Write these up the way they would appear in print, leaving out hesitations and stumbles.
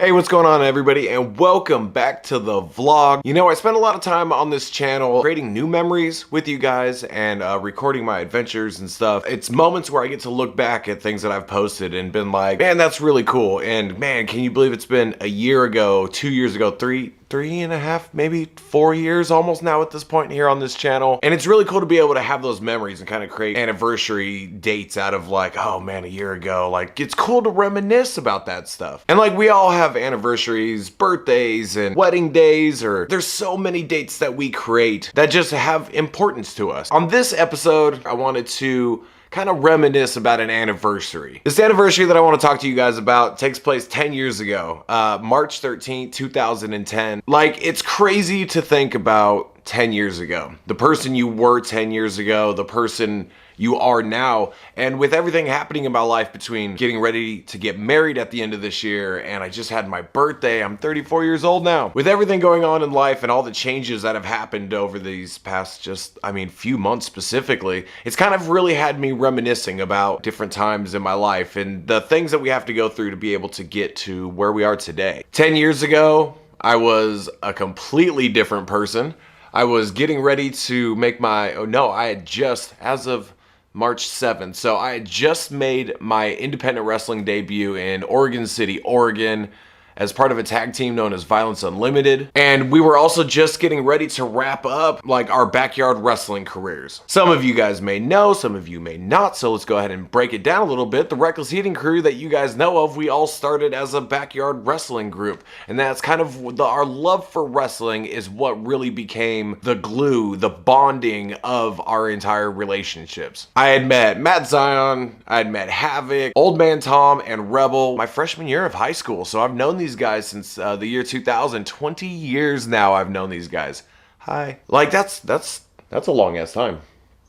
Hey, what's going on everybody, and welcome back to the vlog. You know, I spent a lot of time on this channel creating new memories with you guys and recording my adventures and stuff. It's moments where I get to look back at things that I've posted and been like, man, that's really cool. And man, can you believe it's been a year ago, 2 years ago, three and a half, maybe 4 years almost now at this point here on this channel. And it's really cool to be able to have those memories and kind of create anniversary dates out of like, oh man, a year ago. Like, it's cool to reminisce about that stuff. And like, we all have anniversaries, birthdays, and wedding days, or there's so many dates that we create that just have importance to us. On this episode, I wanted to kind of reminisce about an anniversary. This anniversary that I want to talk to you guys about takes place 10 years ago, March 13th, 2010. Like, it's crazy to think about 10 years ago. The person you were 10 years ago, the person you are now, and with everything happening in my life between getting ready to get married at the end of this year and I just had my birthday. I'm 34 years old now. With everything going on in life and all the changes that have happened over these past few months specifically, it's kind of really had me reminiscing about different times in my life and the things that we have to go through to be able to get to where we are today. 10 years ago, I was a completely different person. I was getting ready to make as of March 7th. So I had just made my independent wrestling debut in Oregon City, Oregon, as part of a tag team known as Violence Unlimited. And we were also just getting ready to wrap up like our backyard wrestling careers. Some of you guys may know, some of you may not, so let's go ahead and break it down a little bit. The Reckless Heating crew that you guys know of, we all started as a backyard wrestling group. And that's kind of our love for wrestling is what really became the glue, the bonding of our entire relationships. I had met Matt Zion, I had met Havoc, Old Man Tom, and Rebel my freshman year of high school. So I've known these guys since the year 2000. 20 years now I've known these guys. Hi. Like, that's a long ass time.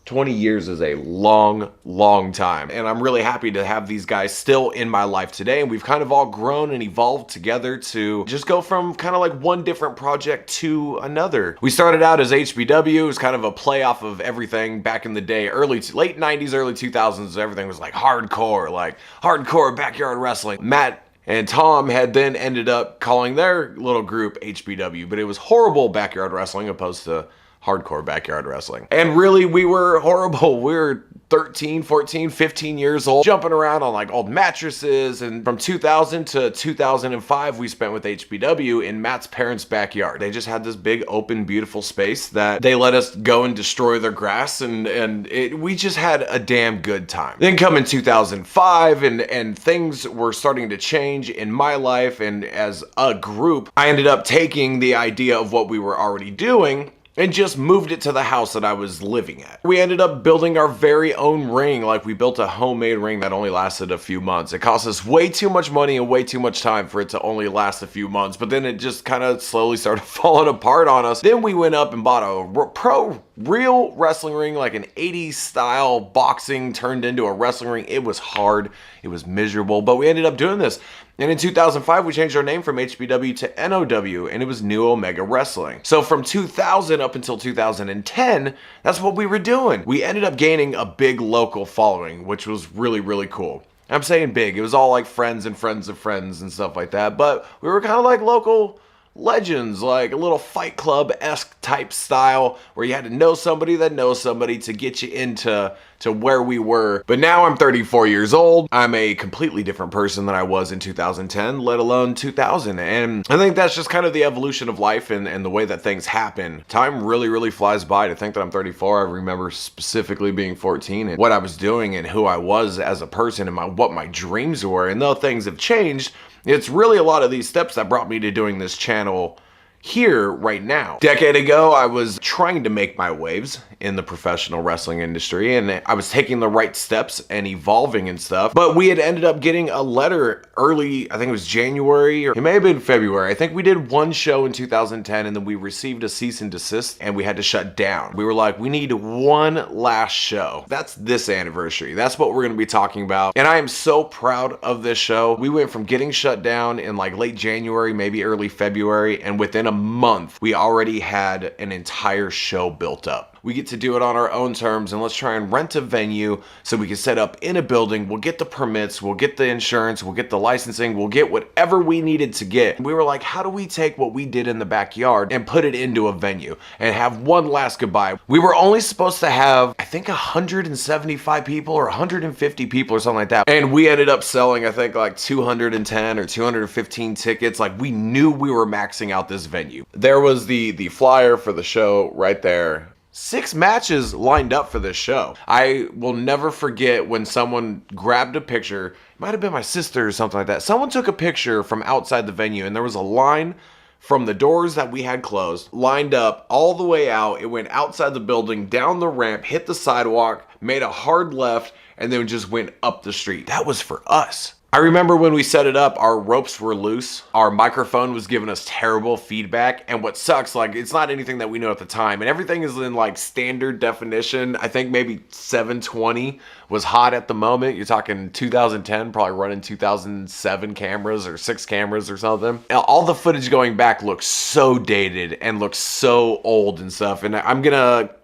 20 years is a long time. And I'm really happy to have these guys still in my life today. And we've kind of all grown and evolved together to just go from kind of like one different project to another. We started out as HBW. It was kind of a play off of everything back in the day, late 90s, early 2000s. Everything was like hardcore backyard wrestling. Matt and Tom had then ended up calling their little group HBW, but it was horrible backyard wrestling opposed to hardcore backyard wrestling. And really, we were horrible. We were 13, 14, 15 years old, jumping around on like old mattresses. And from 2000 to 2005, we spent with HBW in Matt's parents' backyard. They just had this big, open, beautiful space that they let us go and destroy their grass. We just had a damn good time. Then come in 2005 and things were starting to change in my life. And as a group, I ended up taking the idea of what we were already doing and just moved it to the house that I was living at. We ended up building our very own ring. Like, we built a homemade ring that only lasted a few months. It cost us way too much money and way too much time for it to only last a few months, but then it just kind of slowly started falling apart on us. Then we went up and bought a real wrestling ring, like an 80s style boxing turned into a wrestling ring. It was hard, it was miserable, but we ended up doing this. And in 2005, we changed our name from HBW to NOW, and it was New Omega Wrestling. So from 2000 up until 2010, that's what we were doing. We ended up gaining a big local following, which was really cool. I'm saying big. It was all like friends and friends of friends and stuff like that, but we were kind of like local legends, like a little Fight Club-esque type style where you had to know somebody that knows somebody to get you into where we were. But now I'm 34 years old. I'm a completely different person than I was in 2010, let alone 2000. And I think that's just kind of the evolution of life and the way that things happen. Time really flies by. To think that I'm 34, I remember specifically being 14 and what I was doing and who I was as a person and what my dreams were. And though things have changed, it's really a lot of these steps that brought me to doing this channel here right now. A decade ago, I was trying to make my waves in the professional wrestling industry, and I was taking the right steps and evolving and stuff, but we had ended up getting a letter early, I think it was January, or it may have been February. I think we did one show in 2010, and then we received a cease and desist, and we had to shut down. We were like, we need one last show. That's this anniversary. That's what we're gonna be talking about, and I am so proud of this show. We went from getting shut down in like late January, maybe early February, and within a month, we already had an entire show built up. We get to do it on our own terms, and let's try and rent a venue so we can set up in a building. We'll get the permits, we'll get the insurance, we'll get the licensing, we'll get whatever we needed to get. We were like, how do we take what we did in the backyard and put it into a venue and have one last goodbye? We were only supposed to have, I think, 175 people or 150 people or something like that. And we ended up selling, I think, like 210 or 215 tickets. Like, we knew we were maxing out this venue. There was the flyer for the show right there. 6 matches lined up for this show. I will never forget when someone grabbed a picture. It might have been my sister or something like that. Someone took a picture from outside the venue, and there was a line from the doors that we had closed, lined up all the way out. It went outside the building, down the ramp, hit the sidewalk, made a hard left, and then just went up the street. That was for us. I remember when we set it up, our ropes were loose. Our microphone was giving us terrible feedback. And what sucks, like, it's not anything that we know at the time. And everything is in like standard definition. I think maybe 720 was hot at the moment. You're talking 2010, probably running 2007 cameras or 6 cameras or something. All the footage going back looks so dated and looks so old and stuff. And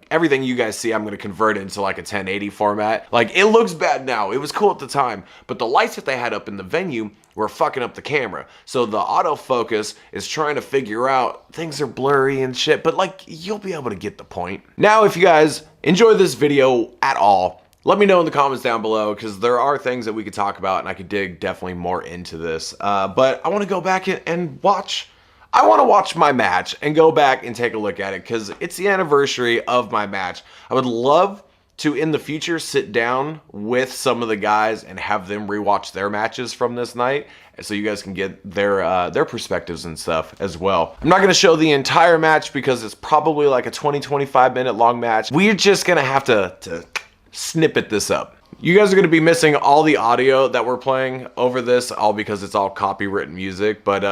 everything you guys see, I'm going to convert it into like a 1080 format. Like, it looks bad now. It was cool at the time, but the lights that they had up in the venue were fucking up the camera. So the autofocus is trying to figure out, things are blurry and shit, but like, you'll be able to get the point. Now, if you guys enjoy this video at all, let me know in the comments down below, because there are things that we could talk about and I could dig definitely more into this. But I want to go back and watch. I want to watch my match and go back and take a look at it, because it's the anniversary of my match. I would love to, in the future, sit down with some of the guys and have them rewatch their matches from this night, so you guys can get their perspectives and stuff as well. I'm not going to show the entire match because it's probably like a 20-25 minute long match. We're just going to have to snippet this up. You guys are going to be missing all the audio that we're playing over this, all because it's all copywritten music, but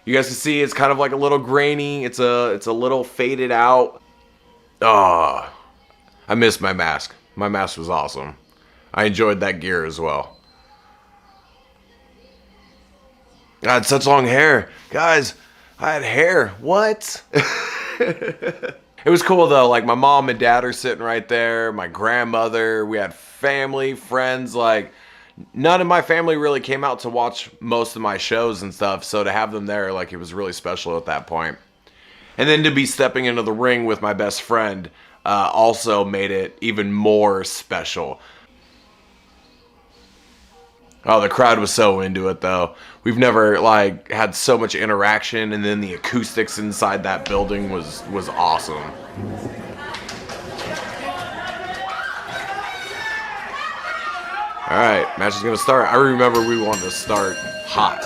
you guys can see it's kind of like a little grainy. It's a little faded out. Oh, I missed my mask. My mask was awesome. I enjoyed that gear as well. I had such long hair. Guys, I had hair. What? It was cool though. Like, my mom and dad are sitting right there. My grandmother. We had family, friends, like, none of my family really came out to watch most of my shows and stuff, so to have them there, like, it was really special at that point. And then to be stepping into the ring with my best friend also made it even more special. Oh, the crowd was so into it though. We've never like had so much interaction, and then the acoustics inside that building was awesome. Alright, match is gonna start. I remember we wanted to start hot.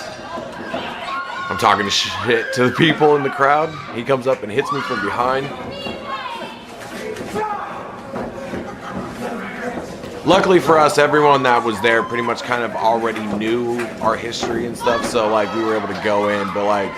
I'm talking shit to the people in the crowd. He comes up and hits me from behind. Luckily for us, everyone that was there pretty much kind of already knew our history and stuff, so like we were able to go in, but like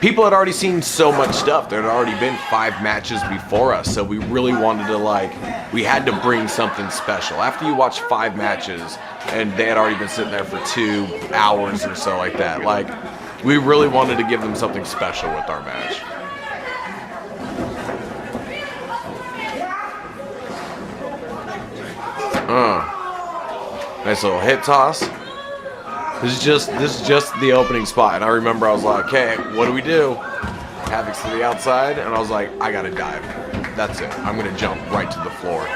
people had already seen so much stuff. There had already been 5 matches before us, so we really wanted to, like, we had to bring something special. After you watch 5 matches and they had already been sitting there for 2 hours or so like that, like, we really wanted to give them something special with our match. Nice little hip toss. This is just the opening spot, and I remember I was like, okay, what do we do? Havoc's to the outside, and I was like, I gotta dive. That's it. I'm gonna jump right to the floor.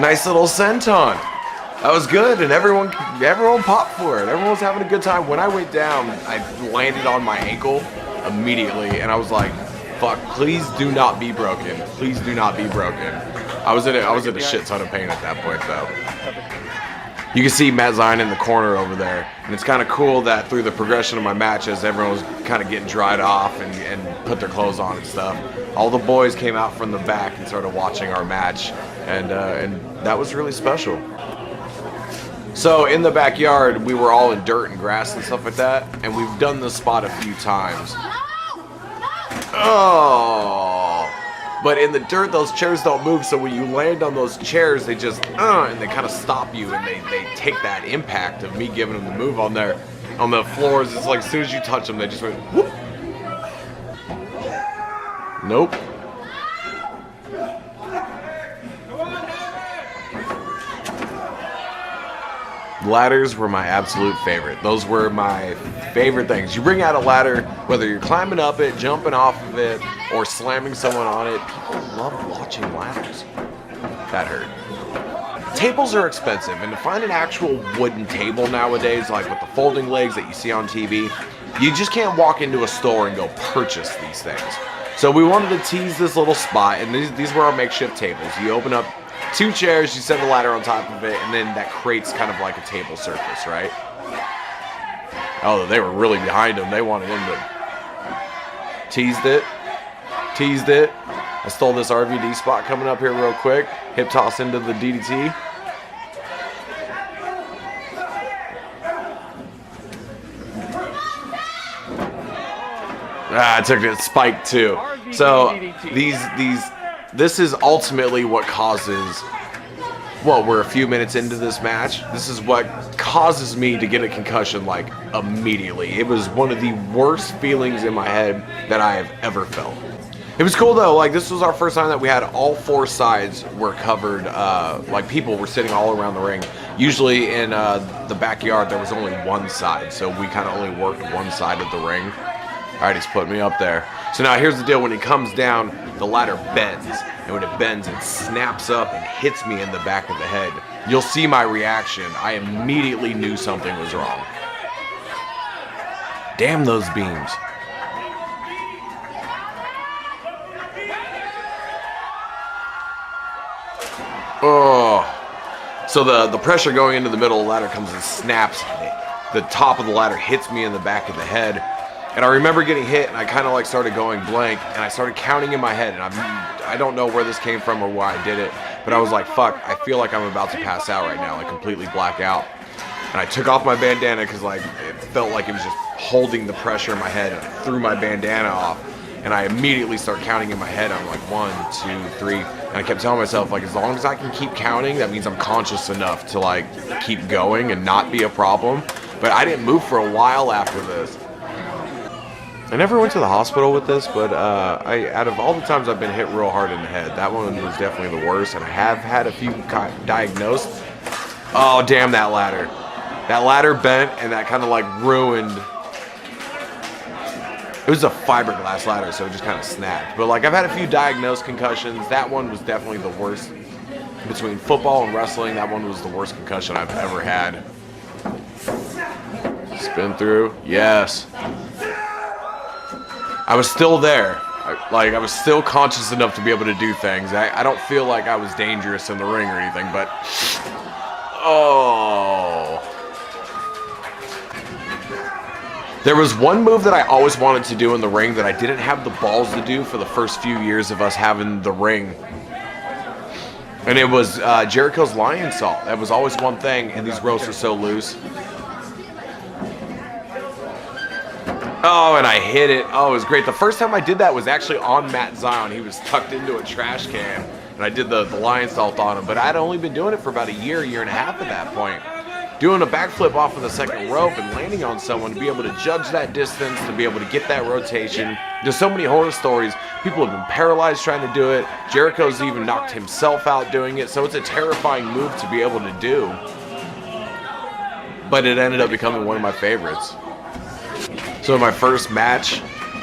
Nice little senton. That was good, and everyone popped for it. Everyone was having a good time. When I went down, I landed on my ankle immediately, and I was like, fuck, please do not be broken. Please do not be broken. I was in a shit ton of pain at that point though. You can see Matt Zion in the corner over there, and it's kind of cool that through the progression of my matches, everyone was kind of getting dried off and put their clothes on and stuff. All the boys came out from the back and started watching our match, and that was really special. So in the backyard, we were all in dirt and grass and stuff like that, and we've done this spot a few times. Oh! But in the dirt, those chairs don't move, so when you land on those chairs, they just, and they kind of stop you, and they take that impact of me giving them the move on there. On the floors, it's like as soon as you touch them, they just went, whoop. Nope. Ladders were my absolute favorite. Those were my favorite things. You bring out a ladder, whether you're climbing up it, jumping off of it, or slamming someone on it, people love watching ladders. That hurt. Tables are expensive, and to find an actual wooden table nowadays, like with the folding legs that you see on TV, you just can't walk into a store and go purchase these things. So we wanted to tease this little spot, and these were our makeshift tables. You open up 2 chairs, you set the ladder on top of it, and then that creates kind of like a table surface, right? Oh, they were really behind him. They wanted him to... Teased it. I stole this RVD spot coming up here real quick. Hip toss into the DDT. I took a spike too. So this is ultimately what causes, well, we're a few minutes into this match. This is what causes me to get a concussion like immediately. It was one of the worst feelings in my head that I have ever felt. It was cool though, like this was our first time that we had all 4 sides were covered, like people were sitting all around the ring. Usually in the backyard there was only one side, so we kind of only worked one side of the ring. Alright, he's putting me up there. So now here's the deal, when he comes down, the ladder bends. And when it bends, it snaps up and hits me in the back of the head. You'll see my reaction. I immediately knew something was wrong. Damn those beams. Oh. So the pressure going into the middle of the ladder comes and snaps. The top of the ladder hits me in the back of the head. And I remember getting hit, and I kind of like started going blank, and I started counting in my head, and I don't know where this came from or why I did it, but I was like, fuck, I feel like I'm about to pass out right now, like completely black out. And I took off my bandana because like it felt like it was just holding the pressure in my head, and I threw my bandana off, and I immediately started counting in my head. I'm like 1, 2, 3, and I kept telling myself like, as long as I can keep counting, that means I'm conscious enough to like keep going and not be a problem. But I didn't move for a while after this. I never went to the hospital with this, but out of all the times I've been hit real hard in the head, that one was definitely the worst, and I have had a few diagnosed. Oh, damn that ladder. That ladder bent, and that kind of like ruined. It was a fiberglass ladder, so it just kind of snapped. But like I've had a few diagnosed concussions. That one was definitely the worst. Between football and wrestling, that one was the worst concussion I've ever had. Spin through. Yes. I was still there. I was still conscious enough to be able to do things. I don't feel like I was dangerous in the ring or anything, but... Oh. There was one move that I always wanted to do in the ring that I didn't have the balls to do for the first few years of us having the ring. And it was Jericho's lion salt. That was always one thing, and these ropes are so loose. Oh, and I hit it. Oh, it was great. The first time I did that was actually on Matt Zion. He was tucked into a trash can, and I did the lion salt on him. But I'd only been doing it for about a year and a half at that point. Doing a backflip off of the second rope and landing on someone, to be able to judge that distance, to be able to get that rotation. There's so many horror stories. People have been paralyzed trying to do it. Jericho's even knocked himself out doing it. So it's a terrifying move to be able to do. But it ended up becoming one of my favorites. So in my first match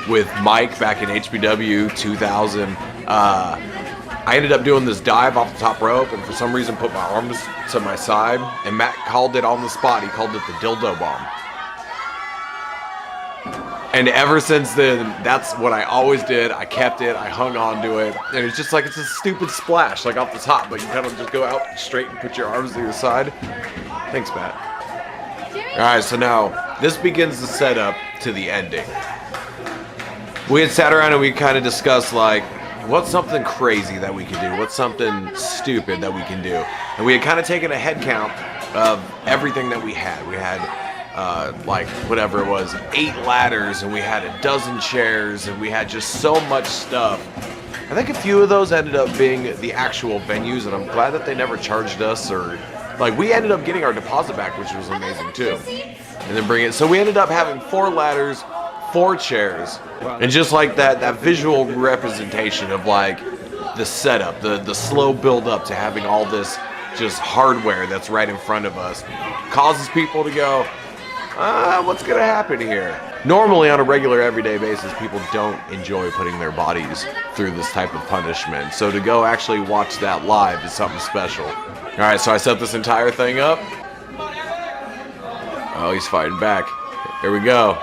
with Mike back in HBW 2000, I ended up doing this dive off the top rope, and for some reason put my arms to my side, and Matt called it on the spot. He called it the dildo bomb. And ever since then, that's what I always did. I kept it, I hung on to it, and it's just like, it's a stupid splash, like off the top, but you kind of just go out straight and put your arms to your side. Thanks, Matt. Alright, so now, this begins the setup to the ending. We had sat around and we kind of discussed, like, what's something crazy that we can do? What's something stupid that we can do? And we had kind of taken a head count of everything that we had. We had, like, whatever it was, 8 ladders, and we had a dozen chairs, and we had just so much stuff. I think a few of those ended up being the actual venues, and I'm glad that they never charged us, or, like, we ended up getting our deposit back, which was amazing, too. And then bring it. So we ended up having 4 ladders, 4 chairs. And just like that visual representation of like the setup, the slow build up to having all this just hardware that's right in front of us causes people to go, what's gonna happen here? Normally on a regular everyday basis, people don't enjoy putting their bodies through this type of punishment. So to go actually watch that live is something special. All right, so I set this entire thing up. Oh, he's fighting back. Here we go.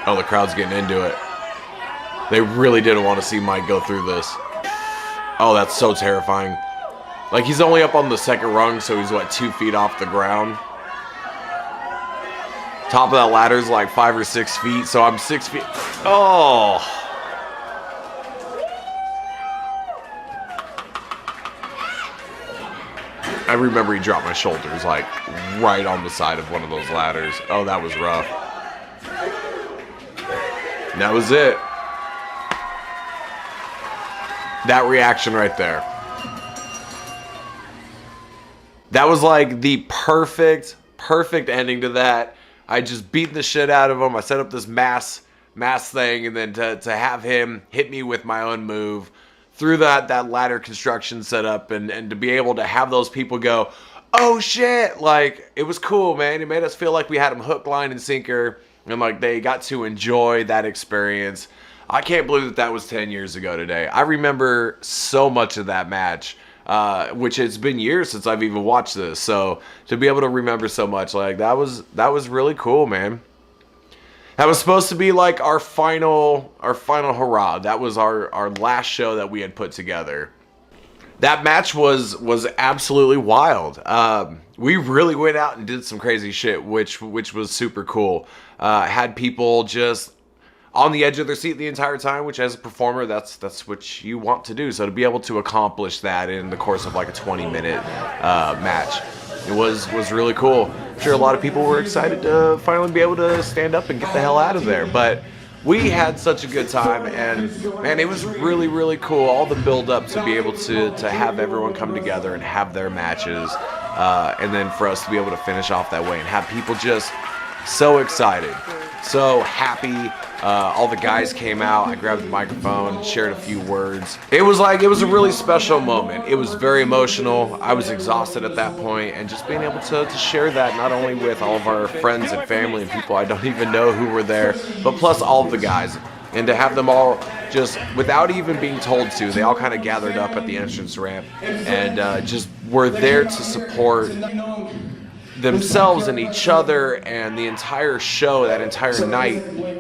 Oh, the crowd's getting into it. They really didn't want to see Mike go through this. Oh, that's so terrifying. Like, he's only up on the 2nd rung, so he's, what, 2 feet off the ground? Top of that ladder is like 5 or 6 feet, so I'm 6 feet. Oh! I remember he dropped my shoulders, like, right on the side of one of those ladders. Oh, that was rough. And that was it. That reaction right there. That was like the perfect ending to that. I just beat the shit out of him. I set up this mass thing, and then to have him hit me with my own move through that ladder construction setup, and to be able to have those people go, oh shit, like, it was cool, man. It made us feel like we had them hook, line, and sinker, and like they got to enjoy that experience. I can't believe that was 10 years ago today. I remember so much of that match. Which it's been years since I've even watched this, so to be able to remember so much, like, that was really cool, man. That was supposed to be like our final hurrah. That was our last show that we had put together. That match was absolutely wild. We really went out and did some crazy shit, which was super cool. Had people just on the edge of their seat the entire time, which as a performer, that's what you want to do. So to be able to accomplish that in the course of like a 20-minute match, it was really cool. I'm sure a lot of people were excited to finally be able to stand up and get the hell out of there. But we had such a good time, and man, it was really cool. All the build up to be able to have everyone come together and have their matches, and then for us to be able to finish off that way and have people just so excited, so happy. All the guys came out. I grabbed the microphone, shared a few words. It was a really special moment. It was very emotional. I was exhausted at that point, and just being able to share that not only with all of our friends and family and people I don't even know who were there, but plus all of the guys, and to have them all just without even being told to, they all kind of gathered up at the entrance ramp and just were there to support themselves and each other and the entire show, that entire night.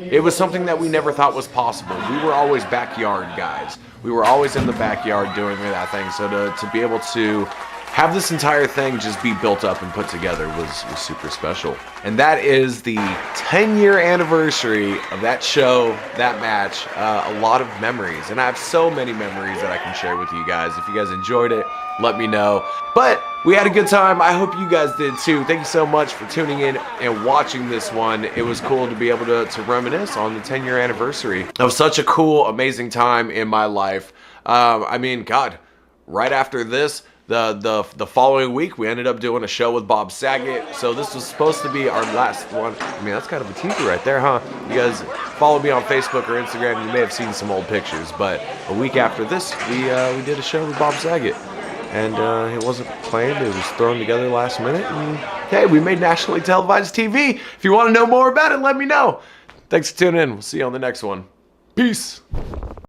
It was something that we never thought was possible. We were always backyard guys. We were always in the backyard doing that thing. So to be able to have this entire thing just be built up and put together was super special. And that is the 10-year anniversary of that show, that match. A lot of memories, and I have so many memories that I can share with you guys. If you guys enjoyed it, let me know. But we had a good time. I hope you guys did too. Thank you so much for tuning in and watching this one. It was cool to be able to reminisce on the 10-year anniversary of such a cool, amazing time in my life. I mean, God, right after this, the following week, we ended up doing a show with Bob Saget. So this was supposed to be our last one. I mean, that's kind of a teaser right there, huh? You guys follow me on Facebook or Instagram, you may have seen some old pictures. But a week after this, we did a show with Bob Saget. And it wasn't planned, it was thrown together last minute. And hey, we made nationally televised TV. If you want to know more about it, let me know. Thanks for tuning in. We'll see you on the next one. Peace.